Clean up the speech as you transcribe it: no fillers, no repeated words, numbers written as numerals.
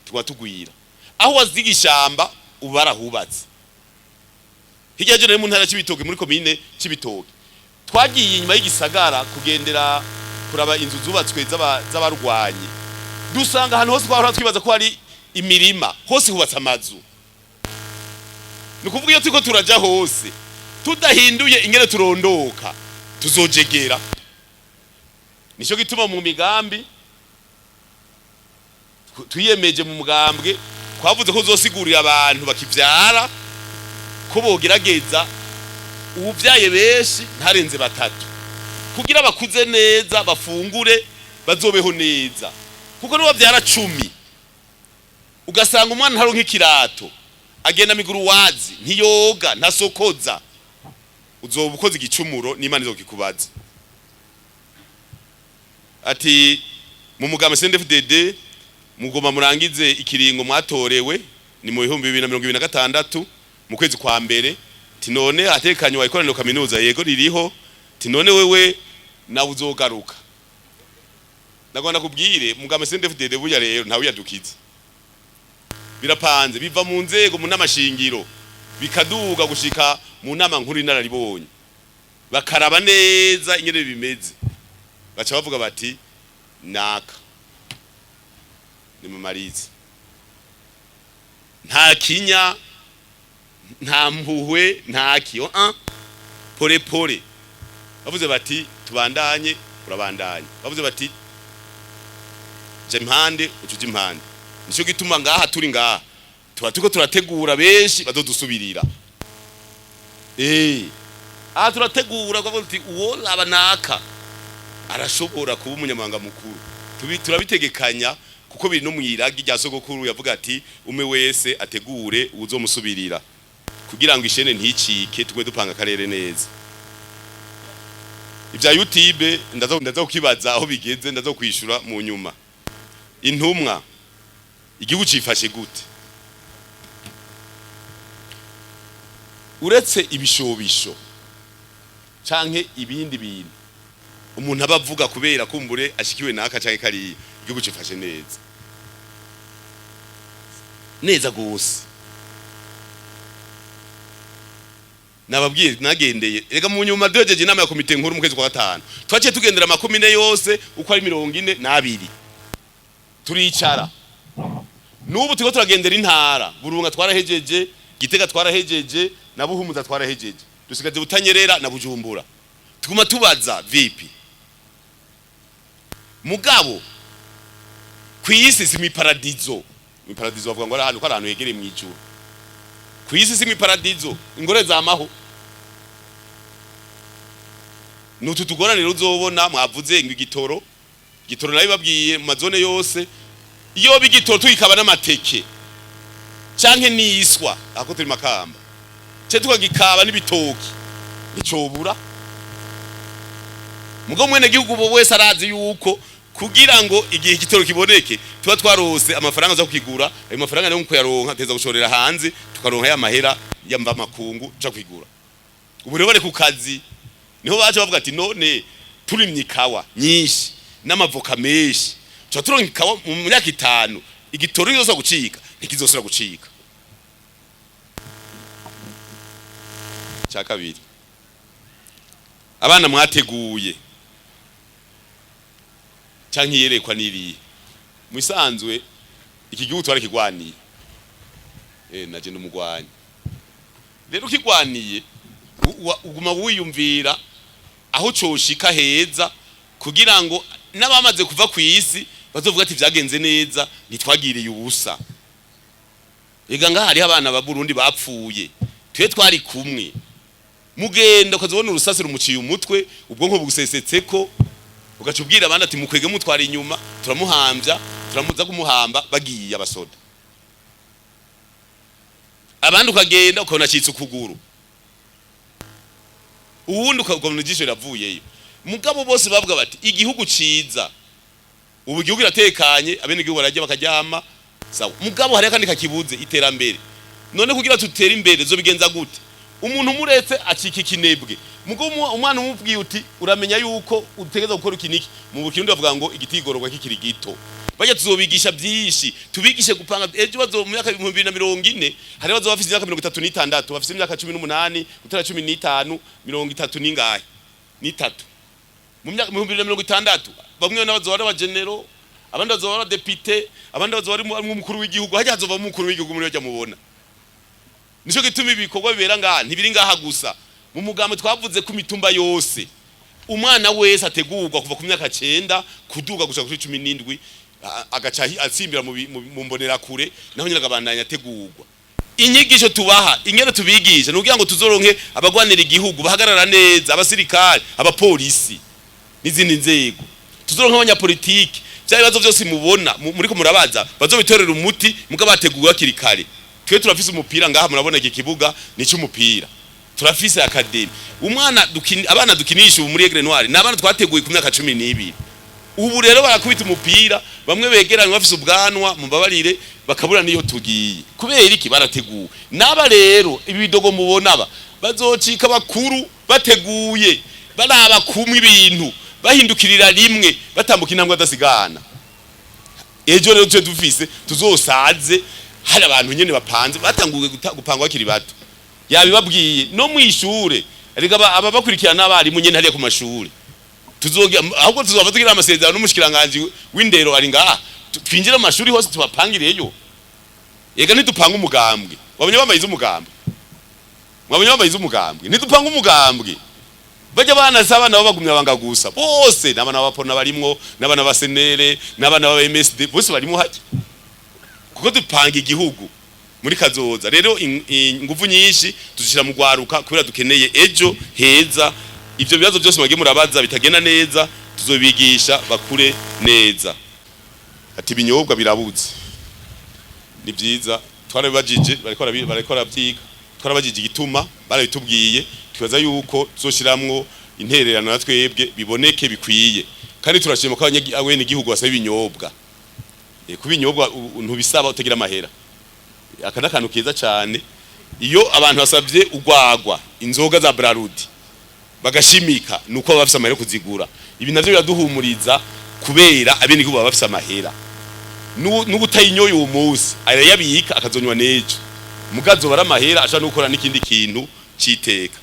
twatugwira aho waziga ishamba ubarahubatse hirya je mu ntara cy'ibitoke muri komine cy'ibitoke twagiye inyuma y'igisagara kugendera kuraba inzu zubatswe z'abarwanyi dusanga ahantu hose twahora twibaza ko ari imirima hose hubatse amazu nukuvuga iyo turiko turaja hose tudahinduye ingene turondoka tuzojegera nico gituma mu migambi twiyemeje mu mugambwe twavuze ko uzosigurira abantu bakivyara ko bogerageza ubuvyaye benshi ntarenze batatu kugira bakuze neza bafungure bazobeho neza kuko niba byara 10 ugasanga umwana ntaronka ikirato agenda miguru wazi ntiyoga ntasokoza uzoba ukoze igicumuro n'Imana izokikubaza ati mu mugambi CNDD-FDD mugoma murangize ikiringo mwatorewe ni mu 2026 mu kwezi kwa mbere tinone atekanywa ikoraniro kaminuza yego ririho tinone wewe na uzogaruka nagona kubwire mugambi CNDD-FDD buya rero ntawe yadukize birapanze biva mu nzego mu namashingiro bikaduga gushika mu nama nkuru inararibonye bakaraba neza ingene bimeze baca bavuga bati naka ni mumarizi nta kinya nta mpuhwe nta kiyo pole pole bavuze bati tubandanye urabandanye bavuze bati je impande ucuje impande nico gituma ngaha turi ngaha tuba tuko turategura benshi bazodusubirira aha turategura kwa vuga uwo labanaka arashobora kuba umunyamanga mukuru turabitegekanya kuko biri no mwiragi rya sogokuru yavuga ati ume wese ategure uzomusubirira kugira ngo ishene nticike tugwe dupanga karere neza ivya YouTube ndaza kukibaza aho bigeze ndaza kwishura mu nyuma intumwa igihugu cifashe gute uretse ibishobisho canke ibindi bintu umuntu abavuga kubera kumbure ashikiwe naka canke kari igihugu cifashe neza gose nababwiye nagendeye rega mu nyuma dojeje inama ya komite nkuru mu kwezi kwa 5 twaciye tugendera makomine yose uko ari 42 turicara nubu tiko turagendera intara burunga twarahejeje Gitega twarahejeje na Buhumuza twarahejeje dusigaje Butanyerera na Bujumbura tuguma tubaza vipi mugabo kwisi simi paradizo bavuga ngo ari ahantu yegereye mu ijuru kwisi simi paradizo ingore zamaho nutu tugoranira uzobona mwavuze ngo igitoro nabibabwiye mu mazone yose iyo bigitoro tuyikaba n'amateke canke niswa ako turi Makamba cyo tukagikaba n'ibitoki nicobura mugo mwene gihugu bo wese arazi yuko kugira ngo igihe igitoro kiboneke tuba twarose amafaranga zo kugura ayo mafaranga nayo kuyaronka teza gushorera hanze tukaronka ya mahera yamba makungu cyo kwigura ubu rero bari ku kazi niho baje bavuga ati none turimye ikawa nyinshi n'amavoka menshi cyo turonka ikawa mu myaka 5 igitoro yose gucika ntikizosura gucika cyakabiri abana mwateguye canke yerekwa niriye musanzwe iki gihugu twari kigwaniye naje n'umugwanyi rero kigwaniye uguma wiyumvira aho coshika heza kugira ngo nabamaze kuva ku isi bazovuga ati vyagenze neza nitwagiriye ubusa ega ngaha hari abana ba Burundi bapfuye twe twari kumwe mugenda ukazobona urusasi rumuciye umutwe ubwonko bugusesetseko ugacubwira abandi ati mukwege mutwara inyuma turamuhambya turamuza kumuhamba bagiye abasoda abandi ukagenda ukabona citse ukuguru uwundi ukagomna ijisho ravuyeyo mugabo bose bavuga bati igihugu ciza ubu igihugu iratekanye abene igihugu barajya bakaryama sawa mugabo hari kandi kakibuze iterambere none kugira tutera imbere zo bigenza gute umuntu muretse acika ikinebwe mugo umwana umubwiye uti uramenya yuko utegeza gukora ikiniki mu Bukirundi bavuga ngo igitigororwa kikiri gito bajya tuzobigisha byinshi tubigishe gupanga ejo bazo mu myaka 2040 hari bazo bafite imyaka 36 bafite imyaka 18 gutara 15 30 ningahe ni 3 mu myaka 2060 bamwe n'abazo bari abagenero abandi bazo bari depite abandi bazo bari mu mukuru w'igihugu hajya hazova mu mukuru w'igihugu muri bajya mubona nico gituma ibikorwa bibera ngaha ntibiri ngaha gusa mu mugambo twavuze ku mitumba yose umwana wese ategurwa kuva ku myaka 9 kuduga gushaka kuri 17 agaca asimbira mu mbonera kure naho nyiraga bandanya ategurwa inyigisho tubaha ingene tubigisha nugira ngo tuzoronke abagwanira igihugu bahagarara neza abasirikare abapolisi n'izindi nzego tuzoronke abanyapolitiki bya bibazo byose mubona muri ko murabaza bazobitorera umuti mugabategura kirikare twe turafise umupira ngaha murabona iki kibuga ni cy'umupira turafise academy umwana abana dukinisha muri Aigle Noir nabana twateguye ku myaka 12 ubu rero barakubita umupira bamwe begeranye bafise ubwanwa mubabarire bakabura niyo tugiye kubera iki barateguye naba rero ibi bidogo mubona bazocika bakuru bateguye baraba kumwe ibintu bahindukirira rimwe batambuka intambwe adasigana ejo rero tuje dufise tuzosaze hari abantu nyene bapanze batanguye gupangwa bakiri bato yabibabwiye no mwishure rega aba bakurikirana abari mu nyene hariya ku mashuri tuzogira ahubwo tuzova tugira amasezerano n'umushikiranganje w'indero ari ngaha twinjira mu mashuri hose tubapangireyo yega ntidupanga umugambwe wabonye bamayize umugambwe mwabonye bamayize umugambwe ntidupanga umugambwe bajya bana saba nabo bagumya banga gusa bose nabana bapona barimwo nabana basenere nabana ba MSD bose barimo haje kuko dupanga igihugu muri kazoza rero ingufu nyinshi tuzishira mu gwaruka kubera dukeneye ejo heza ivyo bibazo byose mwage murabaza bitagenda neza tuzobigisha bakure neza ati binyobwa birabuze ni byiza twarabajije bariko rabyiga twarabajije igituma barabitubwiye twibaza yuko tuzoshiramwo intererano natwebwe biboneke bikwiye kandi turashima ko abene igihugu basaba ibinyobwa kubinyobwa ntubisaba utagira amahera akana kantu keza cyane iyo abantu basavye ugwagwa inzoga za Brarudi bagashimika nuko bafise amahera kuzigura ibi navyo biraduhumuriza kubera abene igihugu bafise amahera n'ubutayinyoye uwo munsi arayabika akazonywa nejo mugazo baramahera asha nukora n'ikindi kintu citeka